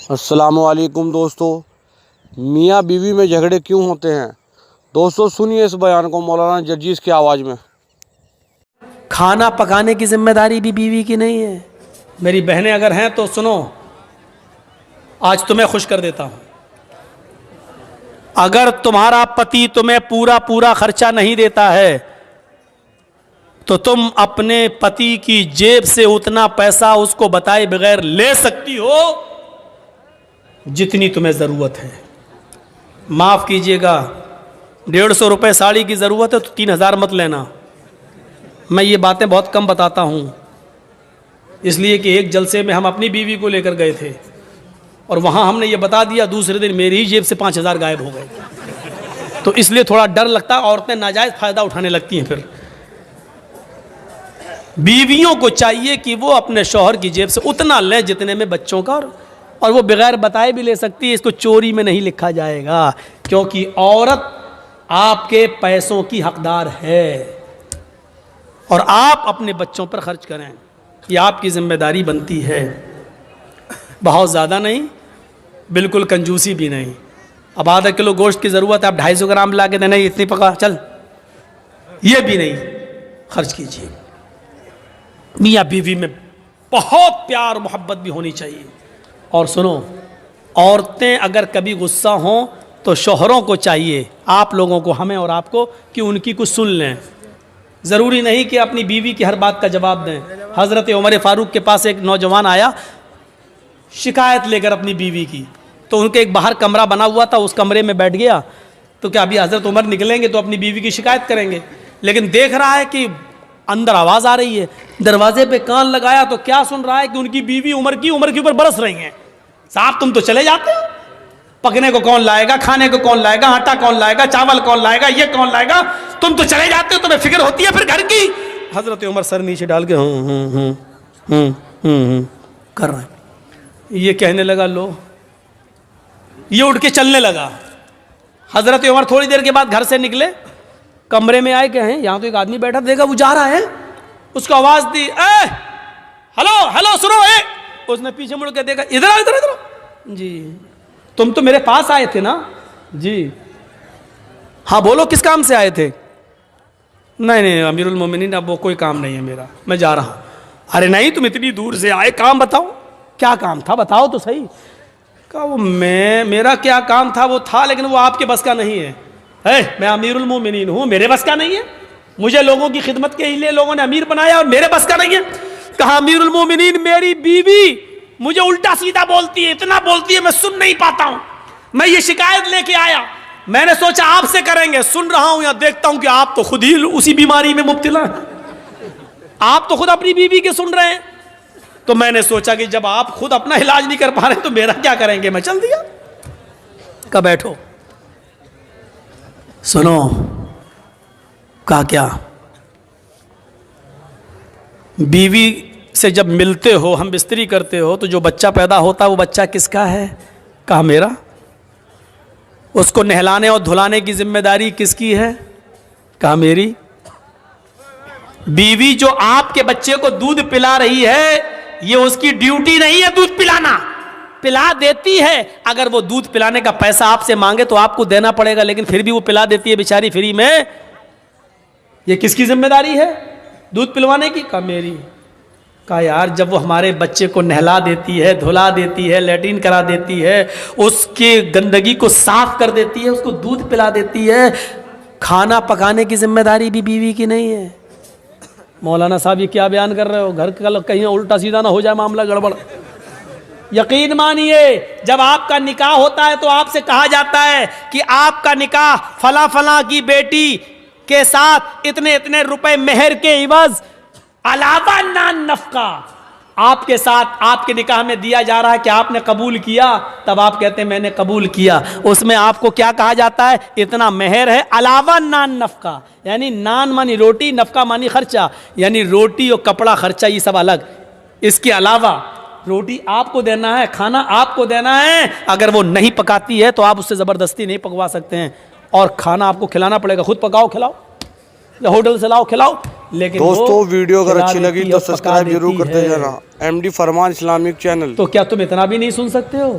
السلام علیکم دوستو، میاں بیوی میں جھگڑے کیوں ہوتے ہیں؟ دوستو سنیے اس بیان کو مولانا جرجیس کی آواز میں۔ کھانا پکانے کی ذمہ داری بھی بیوی کی نہیں ہے؟ میری بہنیں اگر ہیں تو سنو، آج تمہیں خوش کر دیتا ہوں۔ اگر تمہارا پتی تمہیں پورا خرچہ نہیں دیتا ہے تو تم اپنے پتی کی جیب سے اتنا پیسہ اس کو بتائے بغیر لے سکتی ہو جتنی تمہیں ضرورت ہے۔ معاف کیجئے گا، 150 روپے ساڑی کی ضرورت ہے تو 3000 مت لینا۔ میں یہ باتیں بہت کم بتاتا ہوں، اس لیے کہ ایک جلسے میں ہم اپنی بیوی کو لے کر گئے تھے اور وہاں ہم نے یہ بتا دیا، دوسرے دن میری ہی جیب سے 5000 غائب ہو گئے، تو اس لیے تھوڑا ڈر لگتا ہے، عورتیں ناجائز فائدہ اٹھانے لگتی ہیں۔ پھر بیویوں کو چاہیے کہ وہ اپنے شوہر کی جیب سے اتنا لیں جتنے میں بچوں کا، اور وہ بغیر بتائے بھی لے سکتی ہے، اس کو چوری میں نہیں لکھا جائے گا، کیونکہ عورت آپ کے پیسوں کی حقدار ہے اور آپ اپنے بچوں پر خرچ کریں، یہ آپ کی ذمہ داری بنتی ہے۔ بہت زیادہ نہیں، بالکل کنجوسی بھی نہیں۔ اب آدھا کلو گوشت کی ضرورت ہے، اب 250 گرام لا کے دینا، اتنی پکا چل، یہ بھی نہیں خرچ کیجیے۔ میاں بیوی میں بہت پیار محبت بھی ہونی چاہیے۔ اور سنو، عورتیں اگر کبھی غصہ ہوں تو شوہروں کو چاہیے، آپ لوگوں کو، ہمیں اور آپ کو، کہ ان کی کچھ سن لیں۔ ضروری نہیں کہ اپنی بیوی کی ہر بات کا جواب دیں۔ حضرت عمر فاروق کے پاس ایک نوجوان آیا شکایت لے کر اپنی بیوی کی، تو ان کے ایک باہر کمرہ بنا ہوا تھا، اس کمرے میں بیٹھ گیا تو کیا ابھی حضرت عمر نکلیں گے تو اپنی بیوی کی شکایت کریں گے، لیکن دیکھ رہا ہے کہ اندر آواز آ رہی ہے، دروازے پہ کان لگایا تو کیا سن رہا ہے کہ ان کی بیوی عمر کے اوپر برس رہی ہیں۔ صاحب تم تو چلے جاتے ہو، پکنے کو کون لائے گا، کھانے کو کون لائے گا، آٹا کون لائے گا، چاول کون لائے گا، یہ کون لائے گا، تم تو چلے جاتے ہو، تمہیں فکر ہوتی ہے پھر گھر کی۔ حضرت عمر سر نیچے ڈال کے کر رہے ہیں۔ یہ کہنے لگا، لو، یہ اٹھ کے چلنے لگا۔ حضرت عمر تھوڑی دیر کے بعد گھر سے نکلے، کمرے میں آئے، کہیں یہاں تو ایک آدمی بیٹھا، دیکھا وہ جا رہا ہے، اس کو آواز دی، اے ہلو سنو، اے۔ اس نے پیچھے مڑ کے دیکھا، ادھر آؤ، جی تم تو میرے پاس آئے تھے نا؟ جی ہاں بولو، کس کام سے آئے تھے؟ نہیں امیر المومنین، اب وہ کوئی کام نہیں ہے میرا، میں جا رہا ہوں۔ ارے نہیں، تم اتنی دور سے آئے، کام بتاؤ، کیا کام تھا بتاؤ تو صحیح۔ کہا وہ میرا کیا کام تھا وہ تھا، لیکن وہ آپ کے بس کا نہیں ہے۔ میں امیر المومنین ہوں، میرے بس کا نہیں ہے، مجھے لوگوں کی خدمت کے لیے لوگوں نے امیر بنایا اور میرے بس کا نہیں ہے۔ کہا امیر المومنین، میری بیوی مجھے الٹا سیدھا بولتی ہے، اتنا بولتی ہے میں سن نہیں پاتا ہوں، میں یہ شکایت لے کے آیا، میں نے سوچا آپ سے کریں گے، سن رہا ہوں یا دیکھتا ہوں کہ آپ تو خود ہی اسی بیماری میں مبتلا ہیں، آپ تو خود اپنی بیوی کے سن رہے ہیں، تو میں نے سوچا کہ جب آپ خود اپنا علاج نہیں کر پا رہے تو میرا کیا کریں گے، میں چل دیا۔ کہا بیٹھو، سنو۔ کہا کیا؟ بیوی سے جب ملتے ہو، ہم بستری کرتے ہو، تو جو بچہ پیدا ہوتا ہے وہ بچہ کس کا ہے؟ کہا میرا۔ اس کو نہلانے اور دھلانے کی ذمہ داری کس کی ہے؟ کہا میری۔ بیوی جو آپ کے بچے کو دودھ پلا رہی ہے، یہ اس کی ڈیوٹی نہیں ہے دودھ پلانا، پلا دیتی ہے، اگر وہ دودھ پلانے کا پیسہ آپ سے مانگے تو آپ کو دینا پڑے گا، لیکن پھر بھی وہ پلا دیتی ہے بیچاری فری میں، یہ کس کی ذمہ داری ہے دودھ پلوانے کی؟ کہا میری۔ کہا یار، جب وہ ہمارے بچے کو نہلا دیتی ہے، دھلا دیتی ہے، لیٹرین کرا دیتی ہے، اس کے گندگی کو صاف کر دیتی ہے، اس کو دودھ پلا دیتی ہے، کھانا پکانے کی ذمہ داری بھی بیوی کی نہیں ہے؟ مولانا صاحب یہ کیا بیان کر رہے ہو؟ گھر کا کہیں الٹا سیدھا نہ ہو جائے معاملہ گڑبڑ۔ یقین مانیے، جب آپ کا نکاح ہوتا ہے تو آپ سے کہا جاتا ہے کہ آپ کا نکاح فلاں فلاں کی بیٹی کے ساتھ اتنے روپے مہر کے عوض علاوہ نان نفقہ آپ کے ساتھ آپ کے نکاح میں دیا جا رہا ہے، کہ آپ نے قبول کیا؟ تب آپ کہتے ہیں میں نے قبول کیا۔ اس میں آپ کو کیا کہا جاتا ہے؟ اتنا مہر ہے علاوہ نان نفقہ، یعنی نان مانی روٹی، نفقہ مانی خرچہ، یعنی روٹی اور کپڑا خرچہ یہ سب الگ، اس کے علاوہ روٹی آپ کو دینا ہے، کھانا آپ کو دینا ہے، اگر وہ نہیں پکاتی ہے تو آپ اس سے زبردستی نہیں پکوا سکتے ہیں، اور کھانا آپ کو کھلانا پڑے گا، خود پکاؤ کھلاؤ یا ہوٹل سے لاؤ کھلاؤ۔ لیکن دوستو ویڈیو اگر اچھی لگی تو سبسکرائب ضرور کرتے جانا، ایم ڈی فرمان اسلامک چینل۔ تو کیا تم اتنا بھی نہیں سن سکتے ہو؟